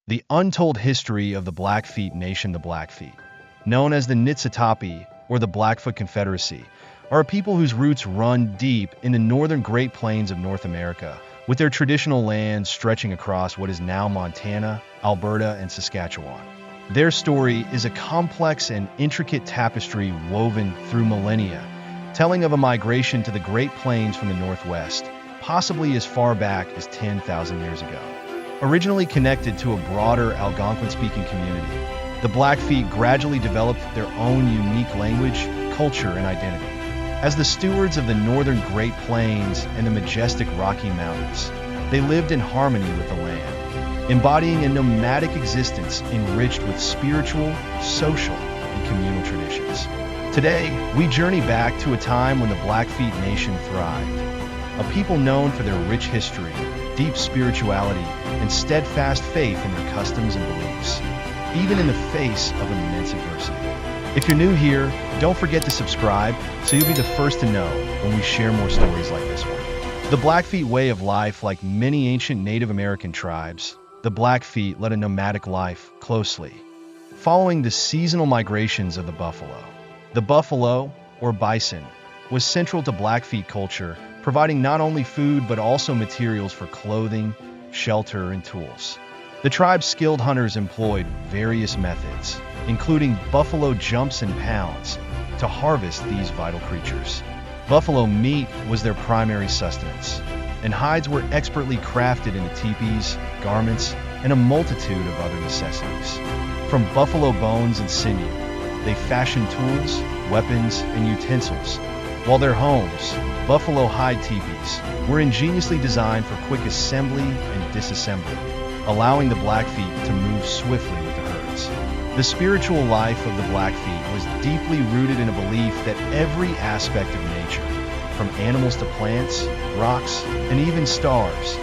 The untold history of the Blackfeet Nation. The Blackfeet, known as the Niitsitapi or the Blackfoot Confederacy, are a people whose roots run deep in the northern Great Plains of North America, with their traditional lands stretching across what is now Montana, Alberta, and Saskatchewan. Their story is a complex and intricate tapestry woven through millennia, telling of a migration to the Great Plains from the Northwest, possibly as far back as 10,000 years ago. Originally connected to a broader Algonquin-speaking community, the Blackfeet gradually developed their own unique language, culture, and identity. As the stewards of the northern Great Plains and the majestic Rocky Mountains, they lived in harmony with the land, embodying a nomadic existence enriched with spiritual, social, and communal traditions. Today, we journey back to a time when the Blackfeet Nation thrived, a people known for their rich history, deep spirituality, and steadfast faith in their customs and beliefs, even in the face of immense adversity. If you're new here, don't forget to subscribe so you'll be the first to know when we share more stories like this one. The Blackfeet way of life, like many ancient Native American tribes, the Blackfeet led a nomadic life closely, following the seasonal migrations of the buffalo. The buffalo, or bison, was central to Blackfeet culture, providing not only food but also materials for clothing, shelter, and tools. The tribe's skilled hunters employed various methods, including buffalo jumps and pounds, to harvest these vital creatures. Buffalo meat was their primary sustenance, and hides were expertly crafted into teepees, garments, and a multitude of other necessities. From buffalo bones and sinew, they fashioned tools, weapons, and utensils, while their homes, buffalo hide teepees, were ingeniously designed for quick assembly and disassembly, allowing the Blackfeet to move swiftly with the herds. The spiritual life of the Blackfeet was deeply rooted in a belief that every aspect of nature, from animals to plants, rocks, and even stars,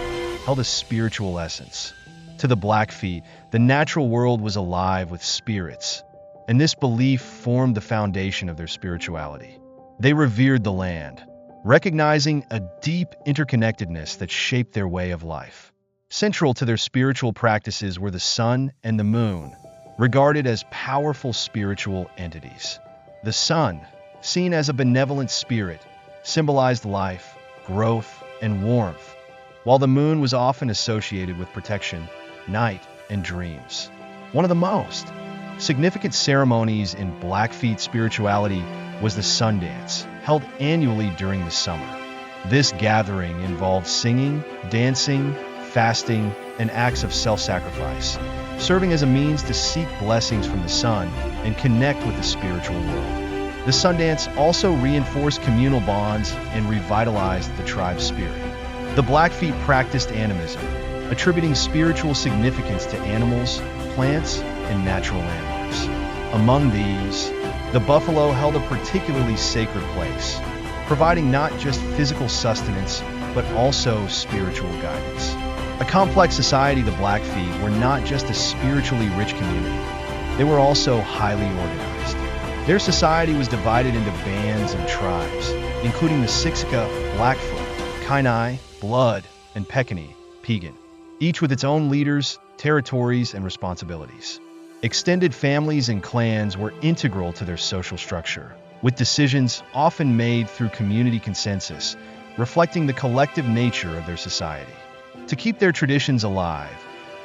held a spiritual essence. To the Blackfeet, the natural world was alive with spirits, and this belief formed the foundation of their spirituality. They revered the land, recognizing a deep interconnectedness that shaped their way of life. Central to their spiritual practices were the sun and the moon, regarded as powerful spiritual entities. The sun, seen as a benevolent spirit, symbolized life, growth, and warmth, while the moon was often associated with protection, night, and dreams. One of the most significant ceremonies in Blackfeet spirituality was the sun dance, held annually during the summer. This gathering involved singing, dancing, fasting, and acts of self-sacrifice, serving as a means to seek blessings from the sun and connect with the spiritual world. The sun dance also reinforced communal bonds and revitalized the tribe's spirit. The Blackfeet practiced animism, attributing spiritual significance to animals, plants, and natural landmarks. Among these, the buffalo held a particularly sacred place, providing not just physical sustenance, but also spiritual guidance. A complex society, the Blackfeet were not just a spiritually rich community, they were also highly organized. Their society was divided into bands and tribes, including the Siksika, Blackfoot, Kainai, Blood, and Peccary, Piegan, each with its own leaders, territories, and responsibilities. Extended families and clans were integral to their social structure, with decisions often made through community consensus, reflecting the collective nature of their society. To keep their traditions alive,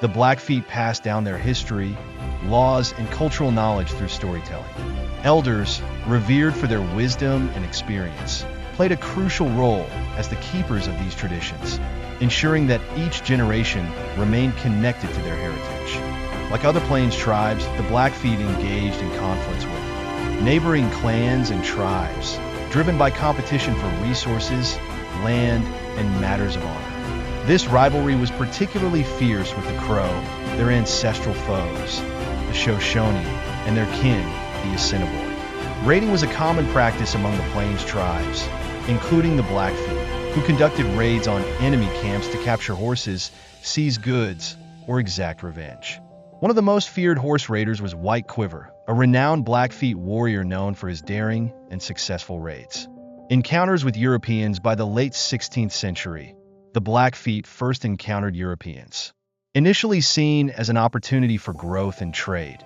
the Blackfeet passed down their history, laws, and cultural knowledge through storytelling. Elders, revered for their wisdom and experience, played a crucial role as the keepers of these traditions, ensuring that each generation remained connected to their heritage. Like other Plains tribes, the Blackfeet engaged in conflicts with neighboring clans and tribes, driven by competition for resources, land, and matters of honor. This rivalry was particularly fierce with the Crow, their ancestral foes, the Shoshone, and their kin, the Assiniboine. Raiding was a common practice among the Plains tribes, including the Blackfeet, who conducted raids on enemy camps to capture horses, seize goods, or exact revenge. One of the most feared horse raiders was White Quiver, a renowned Blackfeet warrior known for his daring and successful raids. Encounters with Europeans. By the late 16th century, the Blackfeet first encountered Europeans. Initially seen as an opportunity for growth and trade,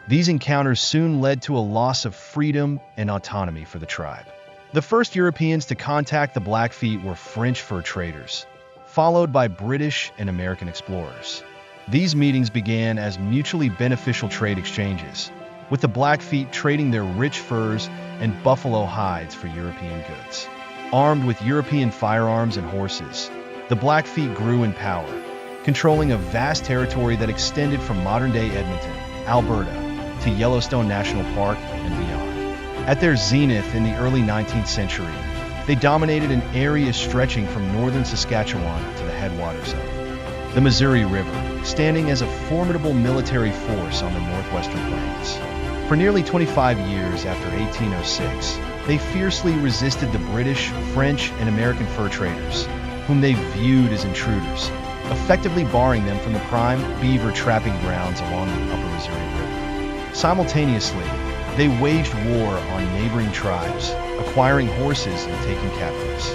these encounters soon led to a loss of freedom and autonomy for the tribe. The first Europeans to contact the Blackfeet were French fur traders, followed by British and American explorers. These meetings began as mutually beneficial trade exchanges, with the Blackfeet trading their rich furs and buffalo hides for European goods. Armed with European firearms and horses, the Blackfeet grew in power, controlling a vast territory that extended from modern-day Edmonton, Alberta, to Yellowstone National Park and beyond. At their zenith in the early 19th century, they dominated an area stretching from northern Saskatchewan to the headwaters of the Missouri River, standing as a formidable military force on the northwestern plains. For nearly 25 years after 1806, they fiercely resisted the British, French, and American fur traders, whom they viewed as intruders, effectively barring them from the prime beaver trapping grounds along the upper Missouri River. Simultaneously, they waged war on neighboring tribes, acquiring horses and taking captives.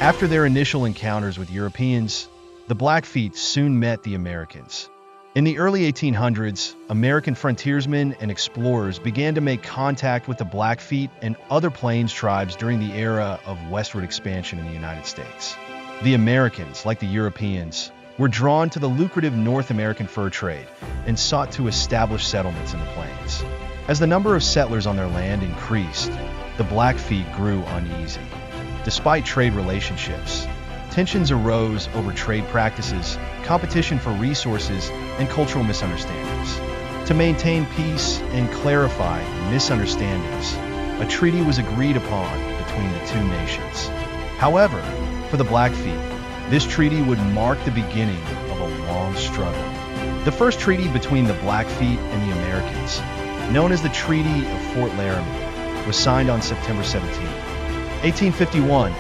After their initial encounters with Europeans, the Blackfeet soon met the Americans. In the early 1800s, American frontiersmen and explorers began to make contact with the Blackfeet and other Plains tribes during the era of westward expansion in the United States. The Americans, like the Europeans, were drawn to the lucrative North American fur trade and sought to establish settlements in the plains. As the number of settlers on their land increased, the Blackfeet grew uneasy. Despite trade relationships, tensions arose over trade practices, competition for resources, and cultural misunderstandings. To maintain peace and clarify misunderstandings, a treaty was agreed upon between the two nations. However, for the Blackfeet, this treaty would mark the beginning of a long struggle. The first treaty between the Blackfeet and the Americans, known as the Treaty of Fort Laramie, was signed on September 17, 1851,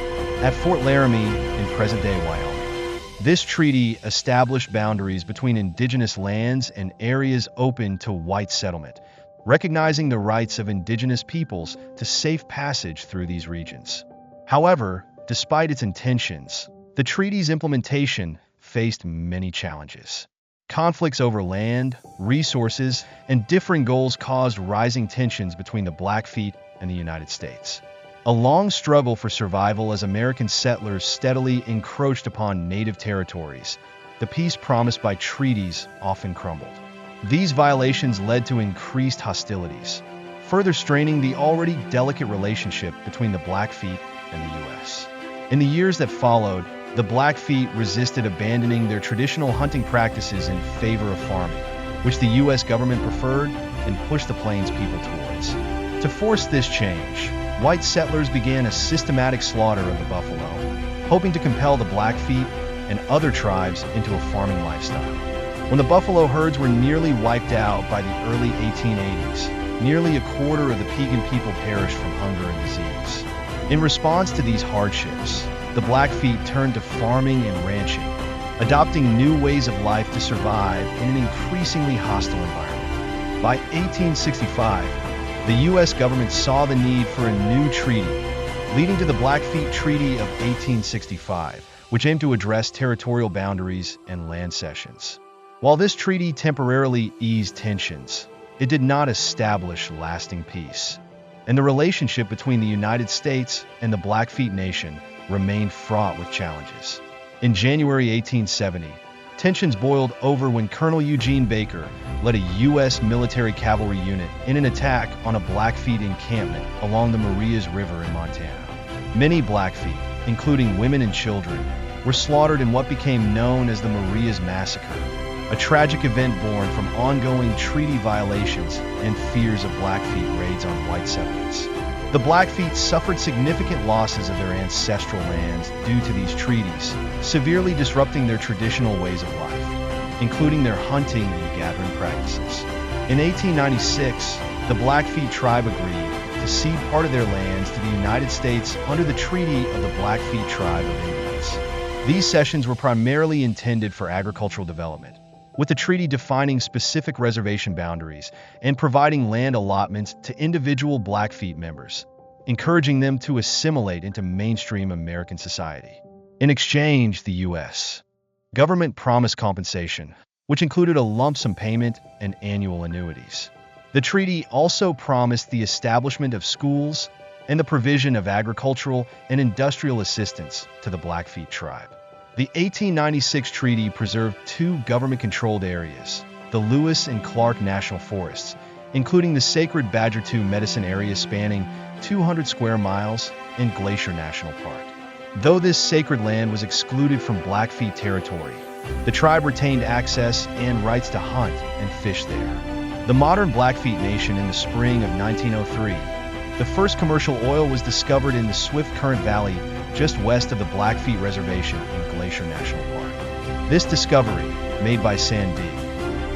at Fort Laramie in present-day Wyoming. This treaty established boundaries between indigenous lands and areas open to white settlement, recognizing the rights of indigenous peoples to safe passage through these regions. However, despite its intentions, the treaty's implementation faced many challenges. Conflicts over land, resources, and differing goals caused rising tensions between the Blackfeet and the United States. A long struggle for survival as American settlers steadily encroached upon native territories, the peace promised by treaties often crumbled. These violations led to increased hostilities, further straining the already delicate relationship between the Blackfeet and the U.S. In the years that followed, the Blackfeet resisted abandoning their traditional hunting practices in favor of farming, which the U.S. government preferred and pushed the Plains people towards. To force this change, white settlers began a systematic slaughter of the buffalo, hoping to compel the Blackfeet and other tribes into a farming lifestyle. When the buffalo herds were nearly wiped out by the early 1880s, nearly a quarter of the Piegan people perished from hunger and disease. In response to these hardships, the Blackfeet turned to farming and ranching, adopting new ways of life to survive in an increasingly hostile environment. By 1865, the U.S. government saw the need for a new treaty, leading to the Blackfeet Treaty of 1865, which aimed to address territorial boundaries and land cessions. While this treaty temporarily eased tensions, it did not establish lasting peace, and the relationship between the United States and the Blackfeet Nation remained fraught with challenges. In January 1870, tensions boiled over when Colonel Eugene Baker led a U.S. military cavalry unit in an attack on a Blackfeet encampment along the Marias River in Montana. Many Blackfeet, including women and children, were slaughtered in what became known as the Marias Massacre, a tragic event born from ongoing treaty violations and fears of Blackfeet raids on white settlements. The Blackfeet suffered significant losses of their ancestral lands due to these treaties, severely disrupting their traditional ways of life, including their hunting and gathering practices. In 1896, the Blackfeet tribe agreed to cede part of their lands to the United States under the Treaty of the Blackfeet Tribe of Indians. These cessions were primarily intended for agricultural development, with the treaty defining specific reservation boundaries and providing land allotments to individual Blackfeet members, encouraging them to assimilate into mainstream American society. In exchange, the U.S. government promised compensation, which included a lump sum payment and annual annuities. The treaty also promised the establishment of schools and the provision of agricultural and industrial assistance to the Blackfeet tribe. The 1896 treaty preserved two government-controlled areas, the Lewis and Clark National Forests, including the sacred Badger II Medicine Area spanning 200 square miles, and Glacier National Park. Though this sacred land was excluded from Blackfeet territory, the tribe retained access and rights to hunt and fish there. The modern Blackfeet Nation in the spring of 1903, the first commercial oil was discovered in the Swift Current Valley just west of the Blackfeet Reservation in Glacier National Park. This discovery, made by Sandy,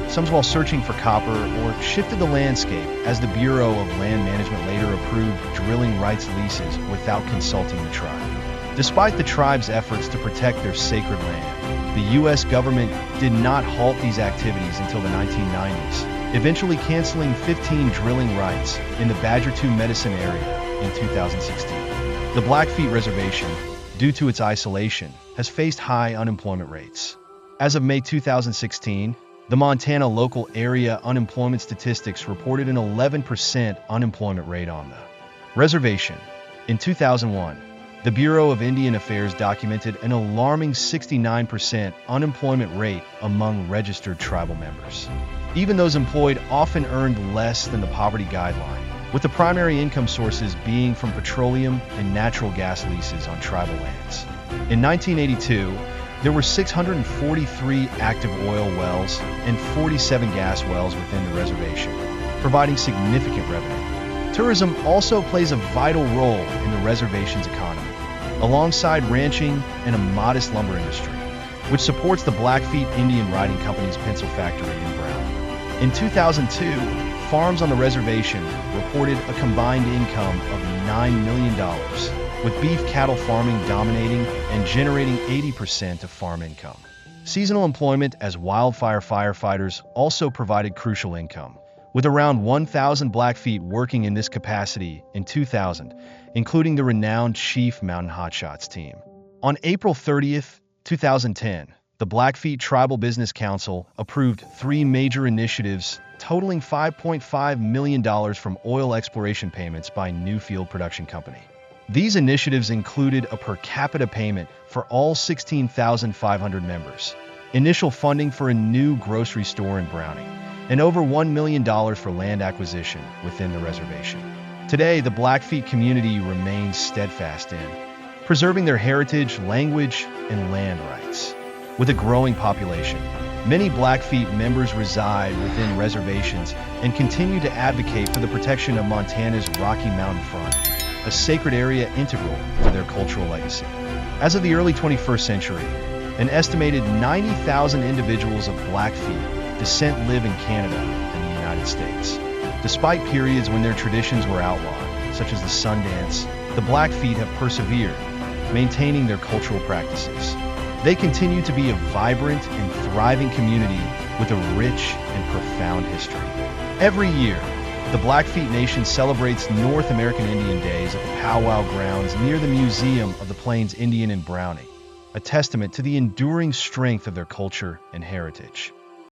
some while searching for copper, or shifted the landscape as the Bureau of Land Management later approved drilling rights leases without consulting the tribe. Despite the tribe's efforts to protect their sacred land, the U.S. government did not halt these activities until the 1990s, eventually canceling 15 drilling rights in the Badger II Medicine Area in 2016. The Blackfeet Reservation, due to its isolation, has faced high unemployment rates. As of May 2016, the Montana Local Area Unemployment Statistics reported an 11% unemployment rate on the reservation. In 2001, the Bureau of Indian Affairs documented an alarming 69% unemployment rate among registered tribal members. Even those employed often earned less than the poverty guideline, with the primary income sources being from petroleum and natural gas leases on tribal lands. In 1982, there were 643 active oil wells and 47 gas wells within the reservation, providing significant revenue. Tourism also plays a vital role in the reservation's economy, alongside ranching and a modest lumber industry, which supports the Blackfeet Indian Riding Company's pencil factory in Brown. In 2002, farms on the reservation reported a combined income of $9 million, with beef cattle farming dominating and generating 80% of farm income. Seasonal employment as wildfire firefighters also provided crucial income, with around 1,000 Blackfeet working in this capacity in 2000, including the renowned Chief Mountain Hotshots team. On April 30th, 2010, the Blackfeet Tribal Business Council approved 3 major initiatives totaling $5.5 million from oil exploration payments by Newfield Production Company. These initiatives included a per capita payment for all 16,500 members, initial funding for a new grocery store in Browning, and over $1 million for land acquisition within the reservation. Today, the Blackfeet community remains steadfast in preserving their heritage, language, and land rights. With a growing population, many Blackfeet members reside within reservations and continue to advocate for the protection of Montana's Rocky Mountain Front, a sacred area integral to their cultural legacy. As of the early 21st century, an estimated 90,000 individuals of Blackfeet descent live in Canada and the United States. Despite periods when their traditions were outlawed, such as the Sundance, the Blackfeet have persevered, maintaining their cultural practices. They continue to be a vibrant and thriving community with a rich and profound history. Every year, the Blackfeet Nation celebrates North American Indian Days at the powwow grounds near the Museum of the Plains Indian in Browning, a testament to the enduring strength of their culture and heritage.